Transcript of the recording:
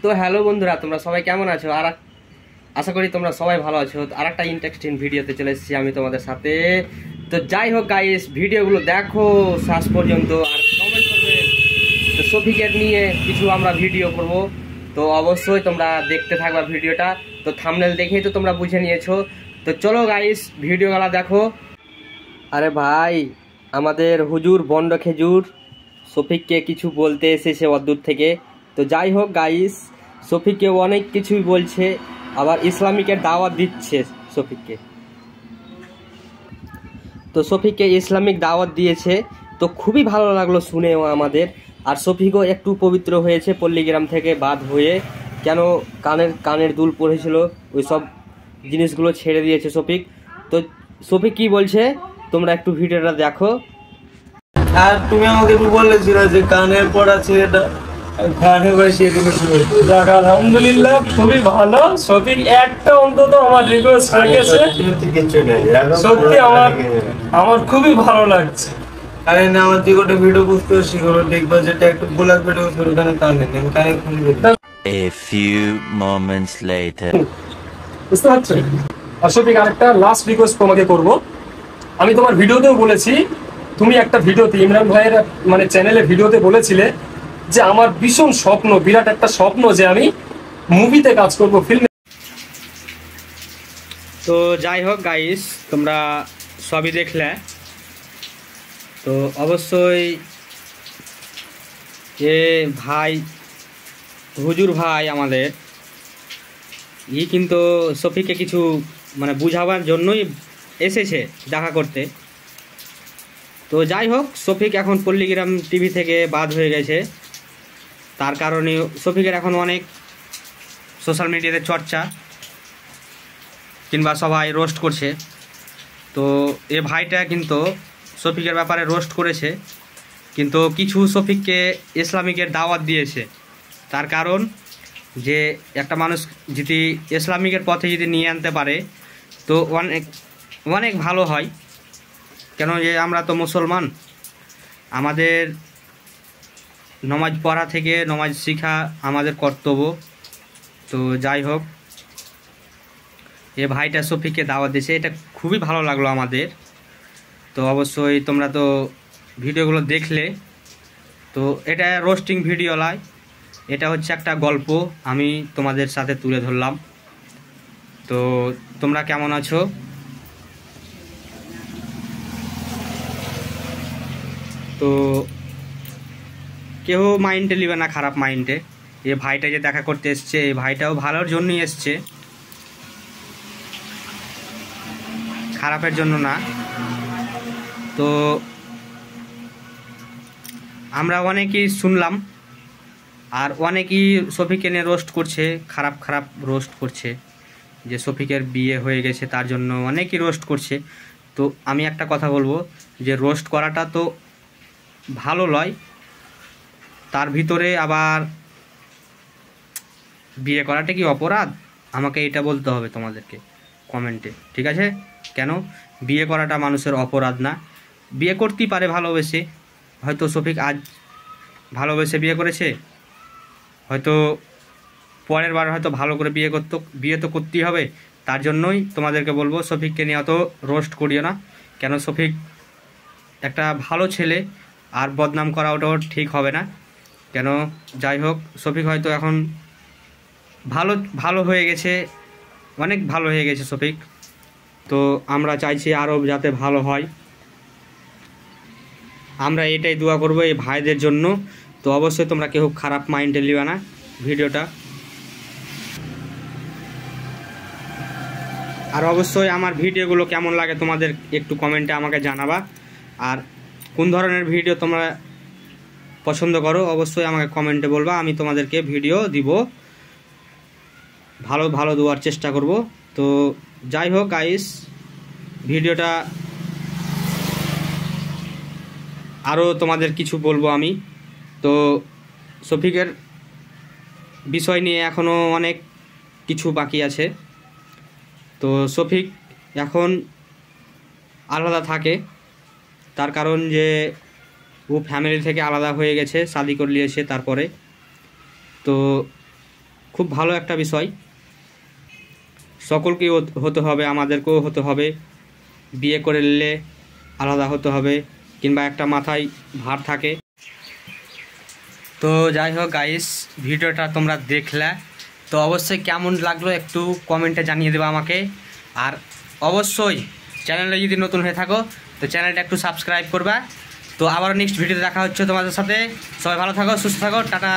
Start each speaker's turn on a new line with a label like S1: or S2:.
S1: তো হ্যালো বন্ধুরা, তোমরা সবাই কেমন আছো? আর আশা করি তোমরা সবাই ভালো আছো। আর একটা ইন্টারেস্টিং ভিডিওতে চলে এসেছি আমি তোমাদের সাথে। তো যাই হোক গাইস, ভিডিওগুলো দেখো শেষ পর্যন্ত আর কমেন্ট করবে। তো শফিকের নিয়ে কিছু আমরা ভিডিও করব, তো অবশ্যই তোমরা দেখতে থাকবা ভিডিওটা। তো থাম্বনেল দেখেই তো তোমরা বুঝে নিয়েছো। তো চলো গাইস, ভিডিওগুলো দেখো। আরে ভাই, আমাদের হুজুর বন্ড খেজুর শফিককে কিছু বলতে এসেছে অদূর থেকে। তো যাই হোক গাইস, শফিককে অনেক কিছুই বলছে, আবার ইসলামিকের দাওয়াত দিচ্ছে শফিককে। তো শফিককে ইসলামিক দাওয়াত দিয়েছে, তো খুবই ভালো লাগলো শুনেও আমাদের। আর শফিকও একটু পবিত্র হয়েছে পল্লীগ্রাম থেকে বাদ হয়ে। কেন কানের দুল পড়েছিল, ওই সব জিনিসগুলো ছেড়ে দিয়েছে শফিক। তো শফিক কি বলছে তোমরা একটু ভিডিওটা দেখো।
S2: আর তুমি আমাকে একটু বলেছিলে যে কানের পড়া ছেলেটা গানে বসে আলহামদুলিল্লাহ খুবই ভালো। শফিক একটা অন্তত আমার রিকোয়েস্ট রেখেছে, সত্যি আমার খুবই ভালো লাগছে। আরে না, আমার দিকে ভিডিও বুঝতে শিখো, দেখবা যেটা একটু ব্ল্যাক ভিডিও ওখানে কানে নেই, কানে খুলবে।
S3: A few moments later.
S4: বুঝতে পারছো? আর শফিক, আরেকটা লাস্ট রিকোয়েস্ট তোমাকে করব। আমি তোমার ভিডিওতেও বলেছি, তুমি একটা ভিডিওতে ইমরান ভাইয়ের মানে চ্যানেলে ভিডিওতে বলেছিলে যে আমার ভীষণ স্বপ্ন, বিরাট একটা স্বপ্ন যে আমি মুভিতে কাজ করব, ফিল্মে।
S1: তো যাই হোক গাইস, তোমরা সবই দেখলে। তো অবশ্যই এ ভাই, হুজুর ভাই আমাদের কিন্তু শফিককে কিছু মানে বুঝাবার জন্যই এসেছে দেখা করতে। তো যাই হোক, শফিক এখন পল্লীগ্রাম টিভি থেকে বাদ হয়ে গেছে। তার কারণে শফিকের এখন অনেক সোশ্যাল মিডিয়াতে চর্চা, কিংবা সবাই রোস্ট করছে। তো এ ভাইটা কিন্তু শফিকের ব্যাপারে রোস্ট করেছে, কিন্তু কিছু শফিককে ইসলামিকের দাওয়াত দিয়েছে। তার কারণ যে একটা মানুষ যদি ইসলামিকের পথে যদি নিয়ে আনতে পারে তো অনেক অনেক ভালো হয়। কেন যে আমরা তো মুসলমান, আমাদের নমাজ পড়া থেকে নমাজ শিখা আমাদের কর্তব্য। তো যাই হোক, এ ভাইটা শফিককে দাওয়াত দিয়েছে, এটা খুবই ভালো লাগলো আমাদের। তো অবশ্যই তোমরা তো ভিডিওগুলো দেখলে। তো এটা রোস্টিং ভিডিও নয়, এটা হচ্ছে একটা গল্প আমি তোমাদের সাথে তুলে ধরলাম। তো তোমরা কেমন আছো? তো কেউ মাইন্ডে নিবে না, খারাপ মাইন্ডে। এ ভাইটা যে দেখা করতে এসছে, এই ভাইটাও ভালোর জন্যই এসছে, খারাপের জন্য না। তো আমরা অনেকেই শুনলাম, আর অনেকেই শফিককে নিয়ে রোস্ট করছে, খারাপ খারাপ রোস্ট করছে, যে শফিকের বিয়ে হয়ে গেছে তার জন্য অনেকেই রোস্ট করছে। তো আমি একটা কথা বলবো, যে রোস্ট করাটা তো ভালো নয়, তার ভিতরে আবার বিয়ে করাটা কি অপরাধ? আমাকে এটা বলতে হবে তোমাদেরকে কমেন্টে, ঠিক আছে? কেন বিয়ে করাটা মানুষের অপরাধ না? বিয়ে করতেই পারে ভালোবেসে, হয়তো শফিক আজ ভালোবেসে বিয়ে করেছে, হয়তো পরের বার হয়তো ভালো করে বিয়ে তো করতেই হবে। তার জন্যই তোমাদেরকে বলবো, শফিককে নিয়ে অত রোস্ট করিও না। কেন শফিক একটা ভালো ছেলে, আর বদনাম করা ওটাও ঠিক হবে না। কেন যাই হোক, শফিক হয়তো এখন ভালো হয়ে গেছে, অনেক ভালো হয়ে গেছে শফিক। তো আমরা চাইছি আরও যাতে ভালো হয়, আমরা এটাই দোয়া করবো এই ভাইদের জন্য। তো অবশ্যই তোমরা কেউ খারাপ মাইন্ডে নিবে না ভিডিওটা। আর অবশ্যই আমার ভিডিওগুলো কেমন লাগে তোমাদের একটু কমেন্টে আমাকে জানাবা। আর কোন ধরনের ভিডিও তোমরা পছন্দ করো অবশ্যই আমাকে কমেন্টে বলবা, আমি তোমাদেরকে ভিডিও দিব, ভালো ভালো দেওয়ার চেষ্টা করব। তো যাই হোক গাইস, ভিডিওটা আরও তোমাদের কিছু বলবো আমি। তো শফিকের বিষয় নিয়ে এখনও অনেক কিছু বাকি আছে। তো শফিক এখন আলাদা থাকে, তার কারণ যে ও ফ্যামিলি থেকে আলাদা হয়ে গেছে, শাদি করে নিয়েছে তারপরে। তো খুব ভালো একটা বিষয়। সকলকেই হতে হবে, আমাদেরকেও হতে হবে। বিয়ে করে নিলে আলাদা হতে হবে, কিংবা একটা মাথায় ভার থাকে। তো যাই হোক গাইস, ভিডিওটা তোমরা দেখলে তো অবশ্যই কেমন লাগলো একটু কমেন্টে জানিয়ে দেবো আমাকে। আর অবশ্যই চ্যানেলে যদি নতুন হয়ে থাকো তো চ্যানেলটা একটু সাবস্ক্রাইব করবা। তো আবার নেক্সট ভিডিওতে দেখা হচ্ছে তোমাদের সাথে। সবাই ভালো থাকো, সুস্থ থাকো, টাটা।